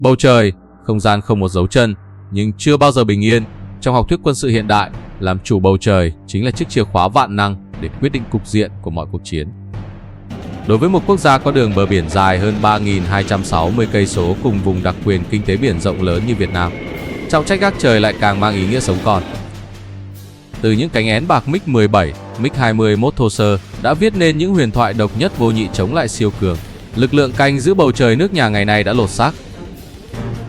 Bầu trời, không gian không một dấu chân, nhưng chưa bao giờ bình yên. Trong học thuyết quân sự hiện đại, làm chủ bầu trời chính là chiếc chìa khóa vạn năng để quyết định cục diện của mọi cuộc chiến. Đối với một quốc gia có đường bờ biển dài hơn 3.260 cây số cùng vùng đặc quyền kinh tế biển rộng lớn như Việt Nam, trọng trách gác trời lại càng mang ý nghĩa sống còn. Từ những cánh én bạc MiG-17, MiG-20 mốt thô sơ đã viết nên những huyền thoại độc nhất vô nhị chống lại siêu cường, lực lượng canh giữ bầu trời nước nhà ngày nay đã lột xác,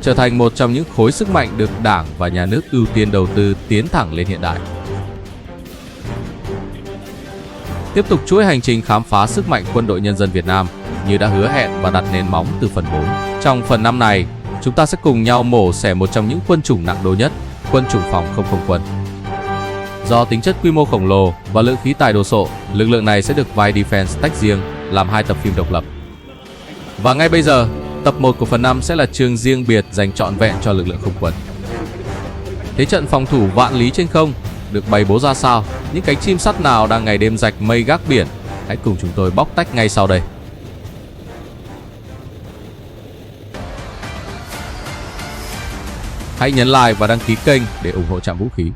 trở thành một trong những khối sức mạnh được Đảng và Nhà nước ưu tiên đầu tư tiến thẳng lên hiện đại. Tiếp tục chuỗi hành trình khám phá sức mạnh Quân đội Nhân dân Việt Nam như đã hứa hẹn và đặt nền móng từ phần 4. Trong phần 5 này, chúng ta sẽ cùng nhau mổ xẻ một trong những quân chủng nặng đô nhất, quân chủng phòng không không quân. Do tính chất quy mô khổng lồ và lượng khí tài đồ sộ, lực lượng này sẽ được Vice Defense tách riêng làm 2 tập phim độc lập. Và ngay bây giờ, tập 1 của phần 5 sẽ là chương riêng biệt dành trọn vẹn cho lực lượng không quân. Thế trận phòng thủ vạn lý trên không được bày bố ra sao? Những cánh chim sắt nào đang ngày đêm rạch mây gác biển? Hãy cùng chúng tôi bóc tách ngay sau đây. Hãy nhấn like và đăng ký kênh để ủng hộ Trạm Vũ khí.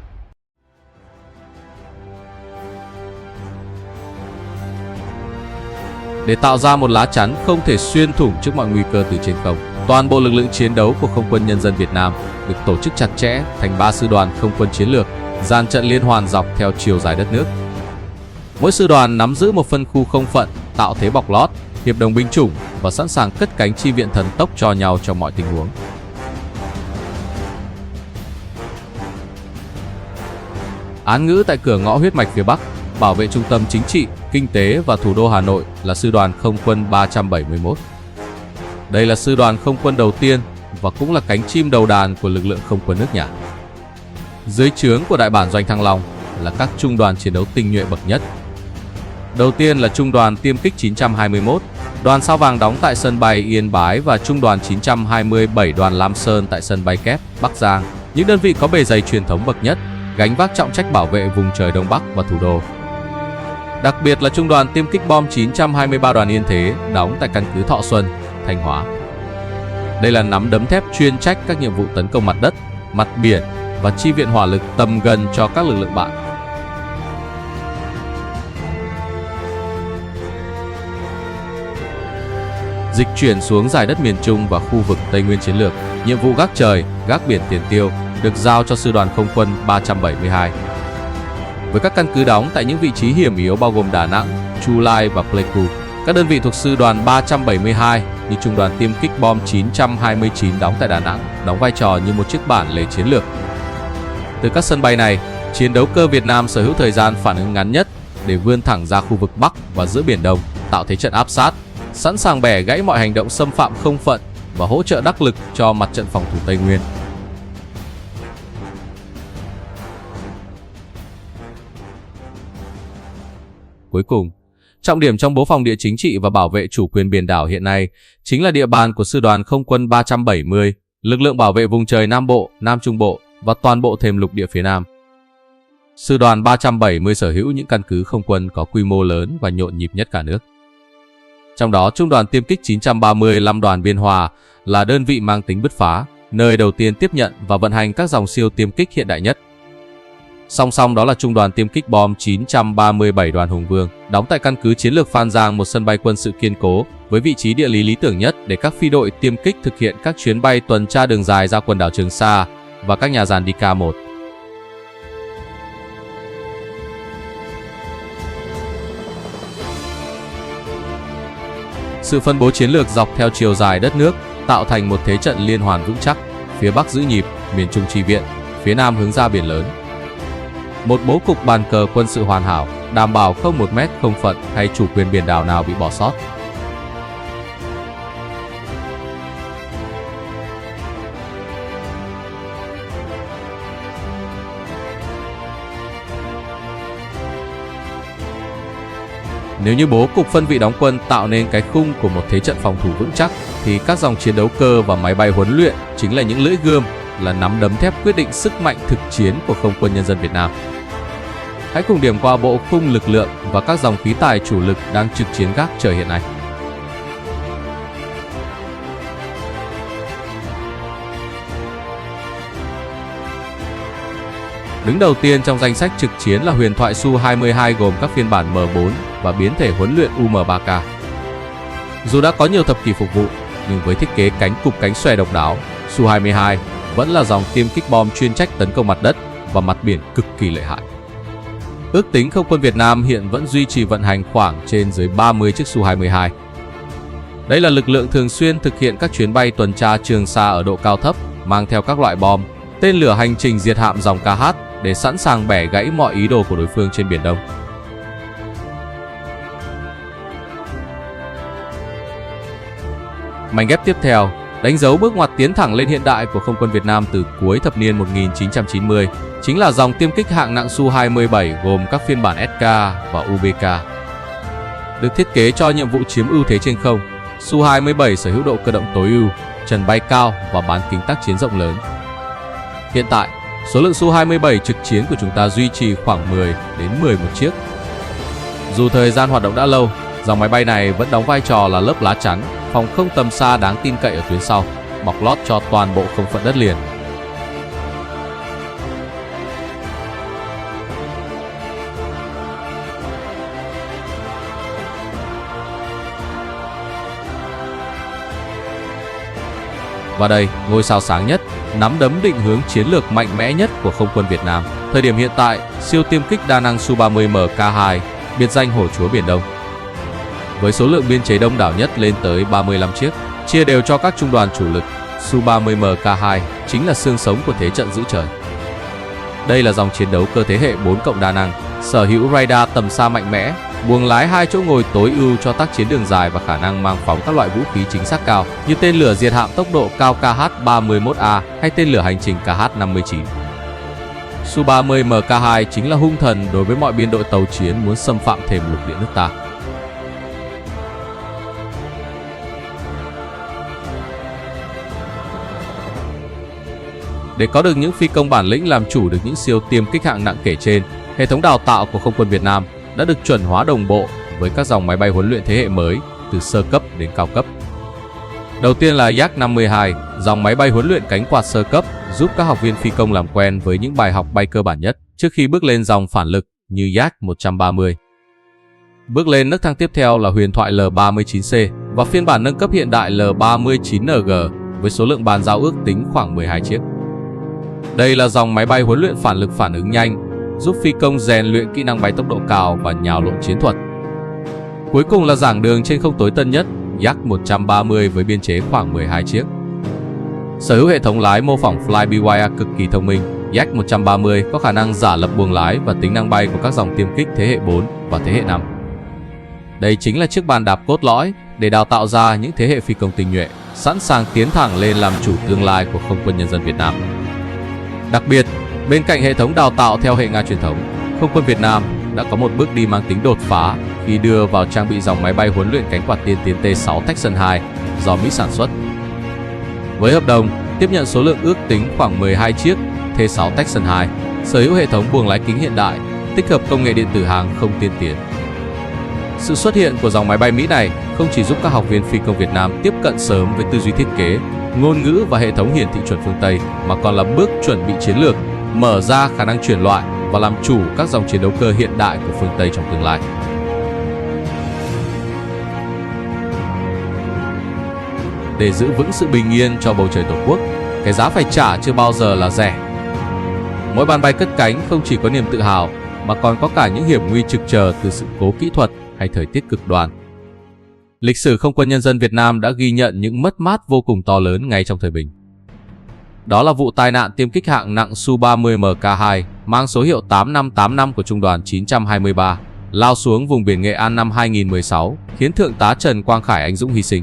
Để tạo ra một lá chắn không thể xuyên thủng trước mọi nguy cơ từ trên không, toàn bộ lực lượng chiến đấu của Không quân Nhân dân Việt Nam được tổ chức chặt chẽ thành 3 sư đoàn không quân chiến lược, dàn trận liên hoàn dọc theo chiều dài đất nước. Mỗi sư đoàn nắm giữ một phân khu không phận, tạo thế bọc lót, hiệp đồng binh chủng và sẵn sàng cất cánh chi viện thần tốc cho nhau trong mọi tình huống. Án ngữ tại cửa ngõ huyết mạch phía Bắc, bảo vệ trung tâm chính trị, kinh tế và thủ đô Hà Nội là sư đoàn không quân 371. Đây là sư đoàn không quân đầu tiên và cũng là cánh chim đầu đàn của lực lượng không quân nước nhà. Dưới trướng của đại bản doanh Thăng Long là các trung đoàn chiến đấu tinh nhuệ bậc nhất. Đầu tiên là trung đoàn tiêm kích 921, đoàn sao vàng đóng tại sân bay Yên Bái và trung đoàn 927 đoàn Lam Sơn tại sân bay Kép, Bắc Giang, những đơn vị có bề dày truyền thống bậc nhất, gánh vác trọng trách bảo vệ vùng trời Đông Bắc và thủ đô. Đặc biệt là trung đoàn tiêm kích bom 923 đoàn Yên Thế đóng tại căn cứ Thọ Xuân, Thanh Hóa. Đây là nắm đấm thép chuyên trách các nhiệm vụ tấn công mặt đất, mặt biển và chi viện hỏa lực tầm gần cho các lực lượng bạn. Dịch chuyển xuống giải đất miền Trung và khu vực Tây Nguyên chiến lược, nhiệm vụ gác trời, gác biển tiền tiêu được giao cho sư đoàn không quân 372. Với các căn cứ đóng tại những vị trí hiểm yếu bao gồm Đà Nẵng, Chu Lai và Pleiku, các đơn vị thuộc sư đoàn 372 như trung đoàn tiêm kích bom 929 đóng tại Đà Nẵng đóng vai trò như một chiếc bản lề chiến lược. Từ các sân bay này, chiến đấu cơ Việt Nam sở hữu thời gian phản ứng ngắn nhất để vươn thẳng ra khu vực Bắc và giữa Biển Đông, tạo thế trận áp sát, sẵn sàng bẻ gãy mọi hành động xâm phạm không phận và hỗ trợ đắc lực cho mặt trận phòng thủ Tây Nguyên. Cuối cùng, trọng điểm trong bố phòng địa chính trị và bảo vệ chủ quyền biển đảo hiện nay chính là địa bàn của sư đoàn không quân 370, lực lượng bảo vệ vùng trời Nam Bộ, Nam Trung Bộ và toàn bộ thềm lục địa phía Nam. Sư đoàn 370 sở hữu những căn cứ không quân có quy mô lớn và nhộn nhịp nhất cả nước. Trong đó, trung đoàn tiêm kích 930 Lâm đoàn Biên Hòa là đơn vị mang tính bứt phá, nơi đầu tiên tiếp nhận và vận hành các dòng siêu tiêm kích hiện đại nhất. Song song đó là trung đoàn tiêm kích bom 937 đoàn Hùng Vương, đóng tại căn cứ chiến lược Phan Giang, một sân bay quân sự kiên cố với vị trí địa lý lý tưởng nhất để các phi đội tiêm kích thực hiện các chuyến bay tuần tra đường dài ra quần đảo Trường Sa và các nhà giàn DK-1. Sự phân bố chiến lược dọc theo chiều dài đất nước tạo thành một thế trận liên hoàn vững chắc, phía Bắc giữ nhịp, miền Trung chi viện, phía Nam hướng ra biển lớn. Một bố cục bàn cờ quân sự hoàn hảo, đảm bảo không một mét không phận hay chủ quyền biển đảo nào bị bỏ sót. Nếu như bố cục phân vị đóng quân tạo nên cái khung của một thế trận phòng thủ vững chắc, thì các dòng chiến đấu cơ và máy bay huấn luyện chính là những lưỡi gươm, là nắm đấm thép quyết định sức mạnh thực chiến của Không quân Nhân dân Việt Nam. Hãy cùng điểm qua bộ khung lực lượng và các dòng khí tài chủ lực đang trực chiến gác trời hiện nay. Đứng đầu tiên trong danh sách trực chiến là huyền thoại Su-22 gồm các phiên bản M4 và biến thể huấn luyện UM3K. Dù đã có nhiều thập kỷ phục vụ, nhưng với thiết kế cánh cụp cánh xòe độc đáo, Su-22 vẫn là dòng tiêm kích bom chuyên trách tấn công mặt đất và mặt biển cực kỳ lợi hại. Ước tính Không quân Việt Nam hiện vẫn duy trì vận hành khoảng trên dưới 30 chiếc Su-22. Đây là lực lượng thường xuyên thực hiện các chuyến bay tuần tra trường xa ở độ cao thấp, mang theo các loại bom, tên lửa hành trình diệt hạm dòng KH để sẵn sàng bẻ gãy mọi ý đồ của đối phương trên Biển Đông. Mảnh ghép tiếp theo đánh dấu bước ngoặt tiến thẳng lên hiện đại của Không quân Việt Nam từ cuối thập niên 1990, chính là dòng tiêm kích hạng nặng Su-27 gồm các phiên bản SK và UBK. Được thiết kế cho nhiệm vụ chiếm ưu thế trên không, Su-27 sở hữu độ cơ động tối ưu, trần bay cao và bán kính tác chiến rộng lớn. Hiện tại, số lượng Su-27 trực chiến của chúng ta duy trì khoảng 10 đến 11 chiếc. Dù thời gian hoạt động đã lâu, dòng máy bay này vẫn đóng vai trò là lớp lá chắn, phòng không tầm xa đáng tin cậy ở tuyến sau, bọc lót cho toàn bộ không phận đất liền. Và đây, ngôi sao sáng nhất, nắm đấm định hướng chiến lược mạnh mẽ nhất của Không quân Việt Nam. Thời điểm hiện tại, siêu tiêm kích đa năng Su-30MK2, biệt danh Hổ Chúa Biển Đông. Với số lượng biên chế đông đảo nhất lên tới 35 chiếc, chia đều cho các trung đoàn chủ lực, Su-30MK2 chính là xương sống của thế trận giữ trời. Đây là dòng chiến đấu cơ thế hệ 4 cộng đa năng, sở hữu radar tầm xa mạnh mẽ, buồng lái 2 chỗ ngồi tối ưu cho tác chiến đường dài và khả năng mang phóng các loại vũ khí chính xác cao như tên lửa diệt hạm tốc độ cao KH-31A hay tên lửa hành trình KH-59. Su-30MK2 chính là hung thần đối với mọi biên đội tàu chiến muốn xâm phạm thềm lục địa nước ta. Để có được những phi công bản lĩnh làm chủ được những siêu tiêm kích hạng nặng kể trên, hệ thống đào tạo của Không quân Việt Nam đã được chuẩn hóa đồng bộ với các dòng máy bay huấn luyện thế hệ mới từ sơ cấp đến cao cấp. Đầu tiên là Yak-52, dòng máy bay huấn luyện cánh quạt sơ cấp giúp các học viên phi công làm quen với những bài học bay cơ bản nhất trước khi bước lên dòng phản lực như Yak-130. Bước lên nấc thang tiếp theo là huyền thoại L-39C và phiên bản nâng cấp hiện đại L-39NG với số lượng bàn giao ước tính khoảng 12 chiếc. Đây là dòng máy bay huấn luyện phản lực phản ứng nhanh, giúp phi công rèn luyện kỹ năng bay tốc độ cao và nhào lộn chiến thuật. Cuối cùng là giảng đường trên không tối tân nhất, Yak-130 với biên chế khoảng 12 chiếc. Sở hữu hệ thống lái mô phỏng fly-by-wire cực kỳ thông minh, Yak-130 có khả năng giả lập buồng lái và tính năng bay của các dòng tiêm kích thế hệ 4 và thế hệ 5. Đây chính là chiếc bàn đạp cốt lõi để đào tạo ra những thế hệ phi công tinh nhuệ, sẵn sàng tiến thẳng lên làm chủ tương lai của Không quân Nhân dân Việt Nam. Đặc biệt, bên cạnh hệ thống đào tạo theo hệ Nga truyền thống, Không quân Việt Nam đã có một bước đi mang tính đột phá khi đưa vào trang bị dòng máy bay huấn luyện cánh quạt tiên tiến T-6 Texan 2 do Mỹ sản xuất. Với hợp đồng tiếp nhận số lượng ước tính khoảng 12 chiếc T-6 Texan 2, sở hữu hệ thống buồng lái kính hiện đại, tích hợp công nghệ điện tử hàng không tiên tiến. Sự xuất hiện của dòng máy bay Mỹ này không chỉ giúp các học viên phi công Việt Nam tiếp cận sớm với tư duy thiết kế, ngôn ngữ và hệ thống hiển thị chuẩn phương Tây, mà còn là bước chuẩn bị chiến lược, mở ra khả năng chuyển loại và làm chủ các dòng chiến đấu cơ hiện đại của phương Tây trong tương lai. Để giữ vững sự bình yên cho bầu trời Tổ quốc, cái giá phải trả chưa bao giờ là rẻ. Mỗi bàn bay cất cánh không chỉ có niềm tự hào, mà còn có cả những hiểm nguy trực chờ từ sự cố kỹ thuật hay thời tiết cực đoan. Lịch sử Không quân Nhân dân Việt Nam đã ghi nhận những mất mát vô cùng to lớn ngay trong thời bình. Đó là vụ tai nạn tiêm kích hạng nặng Su-30MK2 mang số hiệu 8585 của Trung đoàn 923 lao xuống vùng biển Nghệ An năm 2016, khiến Thượng tá Trần Quang Khải anh dũng hy sinh.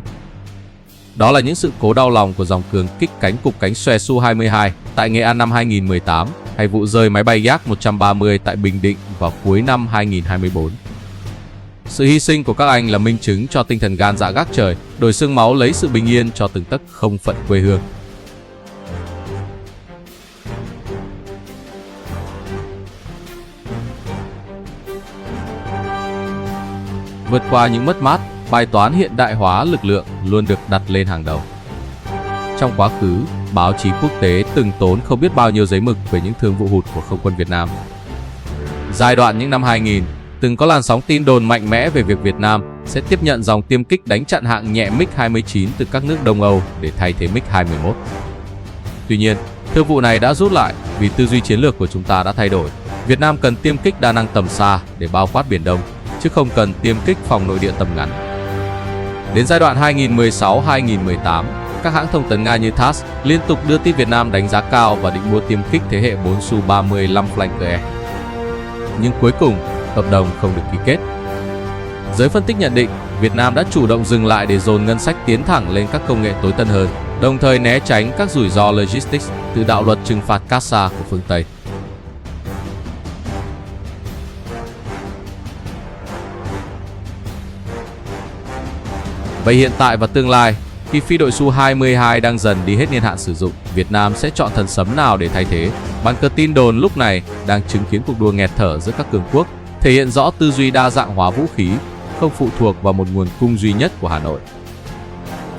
Đó là những sự cố đau lòng của dòng cường kích cánh cụp cánh xòe Su-22 tại Nghệ An năm 2018, hay vụ rơi máy bay Yak-130 tại Bình Định vào cuối năm 2024. Sự hy sinh của các anh là minh chứng cho tinh thần gan dạ gác trời, đổi xương máu lấy sự bình yên cho từng tấc không phận quê hương. Vượt qua những mất mát, bài toán hiện đại hóa lực lượng luôn được đặt lên hàng đầu. Trong quá khứ, báo chí quốc tế từng tốn không biết bao nhiêu giấy mực về những thương vụ hụt của không quân Việt Nam. Giai đoạn những năm 2000, từng có làn sóng tin đồn mạnh mẽ về việc Việt Nam sẽ tiếp nhận dòng tiêm kích đánh chặn hạng nhẹ MiG-29 từ các nước Đông Âu để thay thế MiG-21. Tuy nhiên, thương vụ này đã rút lại vì tư duy chiến lược của chúng ta đã thay đổi. Việt Nam cần tiêm kích đa năng tầm xa để bao quát Biển Đông, chứ không cần tiêm kích phòng nội địa tầm ngắn. Đến giai đoạn 2016-2018, các hãng thông tấn Nga như TASS liên tục đưa tin Việt Nam đánh giá cao và định mua tiêm kích thế hệ 4 Su-35 Flanker. Nhưng cuối cùng, hợp đồng không được ký kết. Giới phân tích nhận định, Việt Nam đã chủ động dừng lại để dồn ngân sách tiến thẳng lên các công nghệ tối tân hơn, đồng thời né tránh các rủi ro logistics từ đạo luật trừng phạt CASA của phương Tây. Vậy hiện tại và tương lai, khi phi đội Su-22 đang dần đi hết niên hạn sử dụng, Việt Nam sẽ chọn thần sấm nào để thay thế? Bàn cờ tin đồn lúc này đang chứng kiến cuộc đua nghẹt thở giữa các cường quốc, thể hiện rõ tư duy đa dạng hóa vũ khí, không phụ thuộc vào một nguồn cung duy nhất của Hà Nội.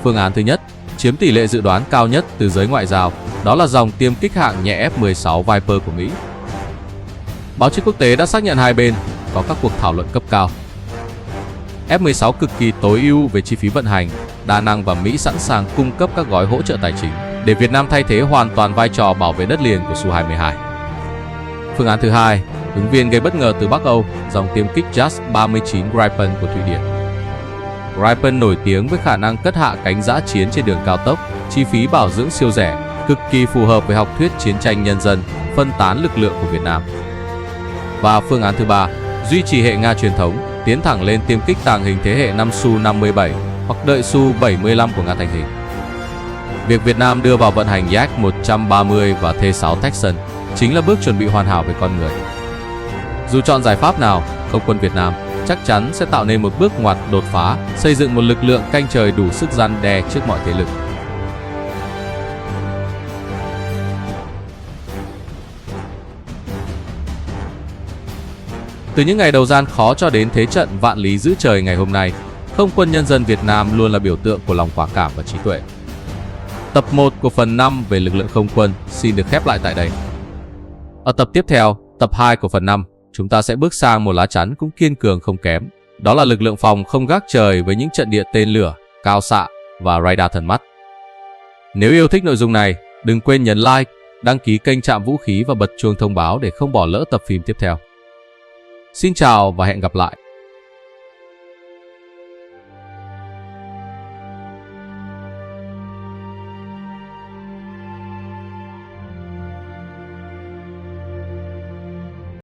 Phương án thứ nhất, chiếm tỷ lệ dự đoán cao nhất từ giới ngoại giao, đó là dòng tiêm kích hạng nhẹ F-16 Viper của Mỹ. Báo chí quốc tế đã xác nhận hai bên có các cuộc thảo luận cấp cao. F-16 cực kỳ tối ưu về chi phí vận hành, đa năng và Mỹ sẵn sàng cung cấp các gói hỗ trợ tài chính để Việt Nam thay thế hoàn toàn vai trò bảo vệ đất liền của Su-22. Phương án thứ hai, ứng viên gây bất ngờ từ Bắc Âu, dòng tiêm kích JAS-39 Gripen của Thụy Điển. Gripen nổi tiếng với khả năng cất hạ cánh dã chiến trên đường cao tốc, chi phí bảo dưỡng siêu rẻ, cực kỳ phù hợp với học thuyết chiến tranh nhân dân, phân tán lực lượng của Việt Nam. Và phương án thứ ba, duy trì hệ Nga truyền thống, tiến thẳng lên tiêm kích tàng hình thế hệ 5 Su-57 hoặc đợi Su-75 của Nga thành hình. Việc Việt Nam đưa vào vận hành Yak-130 và T-6 Texan chính là bước chuẩn bị hoàn hảo về con người. Dù chọn giải pháp nào, không quân Việt Nam chắc chắn sẽ tạo nên một bước ngoặt đột phá, xây dựng một lực lượng canh trời đủ sức răn đe trước mọi thế lực. Từ những ngày đầu gian khó cho đến thế trận vạn lý giữ trời ngày hôm nay, Không quân nhân dân Việt Nam luôn là biểu tượng của lòng quả cảm và trí tuệ. Tập 1 của phần 5 về lực lượng không quân xin được khép lại tại đây. Ở tập tiếp theo, tập 2 của phần 5, chúng ta sẽ bước sang một lá chắn cũng kiên cường không kém. Đó là lực lượng phòng không gác trời với những trận địa tên lửa, cao xạ và radar thần mắt. Nếu yêu thích nội dung này, đừng quên nhấn like, đăng ký kênh Trạm Vũ khí và bật chuông thông báo để không bỏ lỡ tập phim tiếp theo. Xin chào và hẹn gặp lại!